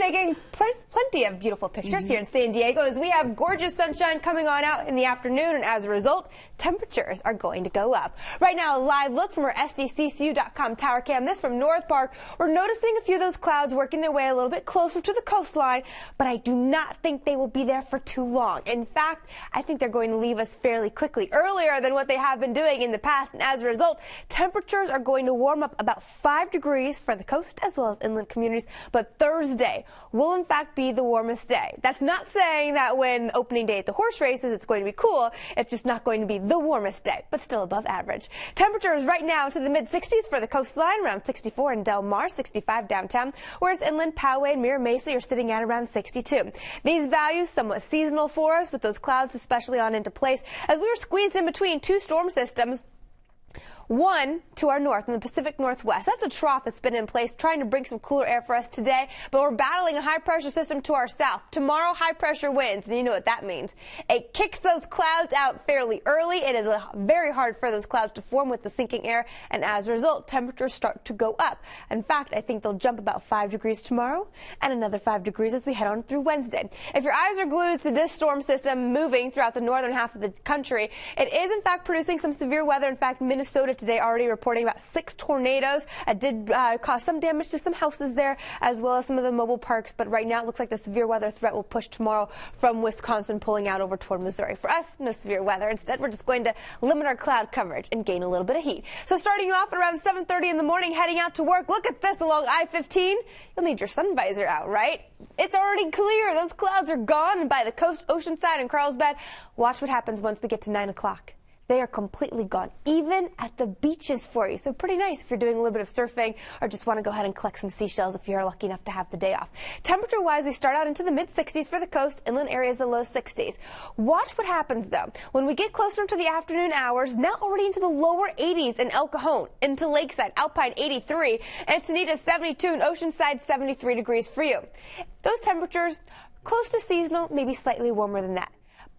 taking plenty of beautiful pictures here in San Diego as we have gorgeous sunshine coming on out in the afternoon, and as a result, temperatures are going to go up. Right now, a live look from our SDCCU.com tower cam. This from North Park. We're noticing a few of those clouds working their way a little bit closer to the coastline, but I do not think they will be there for too long. In fact, I think they're going to leave us fairly quickly, earlier than what they have been doing in the past, and as a result, temperatures are going to warm up about 5 degrees for the coast as well as inland communities, but Thursday will in fact be the warmest day. That's not saying that when opening day at the horse races it's going to be cool. It's just not going to be the warmest day, but still above average. Temperatures right now to the mid-60s for the coastline, around 64 in Del Mar, 65 downtown, whereas inland Poway and Mira Mesa are sitting at around 62. These values somewhat seasonal for us, with those clouds especially on into place as we were squeezed in between two storm systems. One to our north in the Pacific Northwest. That's a trough that's been in place trying to bring some cooler air for us today, but we're battling a high pressure system to our south. Tomorrow, high pressure winds, and you know what that means. It kicks those clouds out fairly early. It is very hard for those clouds to form with the sinking air, and as a result, temperatures start to go up. In fact, I think they'll jump about 5 degrees tomorrow and another 5 degrees as we head on through Wednesday. If your eyes are glued to this storm system moving throughout the northern half of the country, it is in fact producing some severe weather. In fact, Minnesota today already reporting about 6 tornadoes. It did cause some damage to some houses there as well as some of the mobile parks, but right now it looks like the severe weather threat will push tomorrow from Wisconsin pulling out over toward Missouri. For us, no severe weather. Instead, we're just going to limit our cloud coverage and gain a little bit of heat. So starting you off at around 7:30 in the morning, heading out to work, look at this along I-15. You'll need your sun visor out, right? It's already clear. Those clouds are gone by the coast, Oceanside, and Carlsbad. Watch what happens once we get to 9 o'clock. They are completely gone, even at the beaches for you. So pretty nice if you're doing a little bit of surfing or just want to go ahead and collect some seashells if you're lucky enough to have the day off. Temperature-wise, we start out into the mid-60s for the coast, inland areas the low 60s. Watch what happens, though. When we get closer into the afternoon hours, now already into the lower 80s in El Cajon, into Lakeside, Alpine 83, Encinitas 72, and Oceanside 73 degrees for you. Those temperatures, close to seasonal, maybe slightly warmer than that.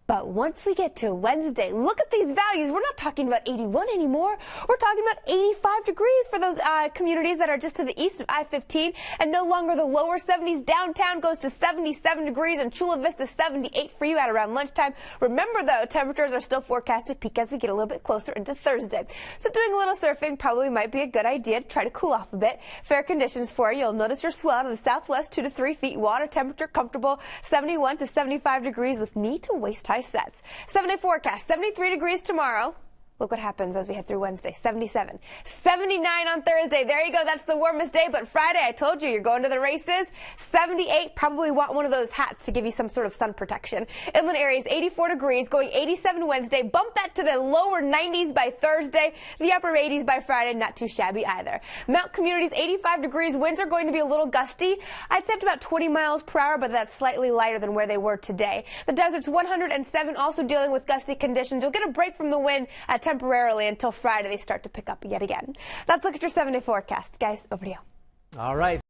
But once we get to Wednesday, look at these values. We're not talking about 81 anymore. We're talking about 85 degrees for those communities that are just to the east of I-15, and no longer the lower 70s. Downtown goes to 77 degrees, and Chula Vista 78 for you at around lunchtime. Remember, though, temperatures are still forecast to peak as we get a little bit closer into Thursday. So doing a little surfing probably might be a good idea to try to cool off a bit. Fair conditions for you. You'll notice your swell out of the southwest 2 to 3 feet. Water temperature comfortable 71 to 75 degrees with knee to waist high sets. 7-day forecast, 73 degrees tomorrow. Look what happens as we head through Wednesday. 77, 79 on Thursday. There you go. That's the warmest day. But Friday, I told you, you're going to the races. 78. Probably want one of those hats to give you some sort of sun protection. Inland areas, 84 degrees, going 87 Wednesday. Bump that to the lower 90s by Thursday. The upper 80s by Friday. Not too shabby either. Mount Communities, 85 degrees. Winds are going to be a little gusty. I'd say up to about 20 miles per hour, but that's slightly lighter than where they were today. The desert's 107, also dealing with gusty conditions. You'll get a break from the wind at temporarily until Friday. They start to pick up yet again. Let's look at your 7-day forecast. Guys, over to you. All right.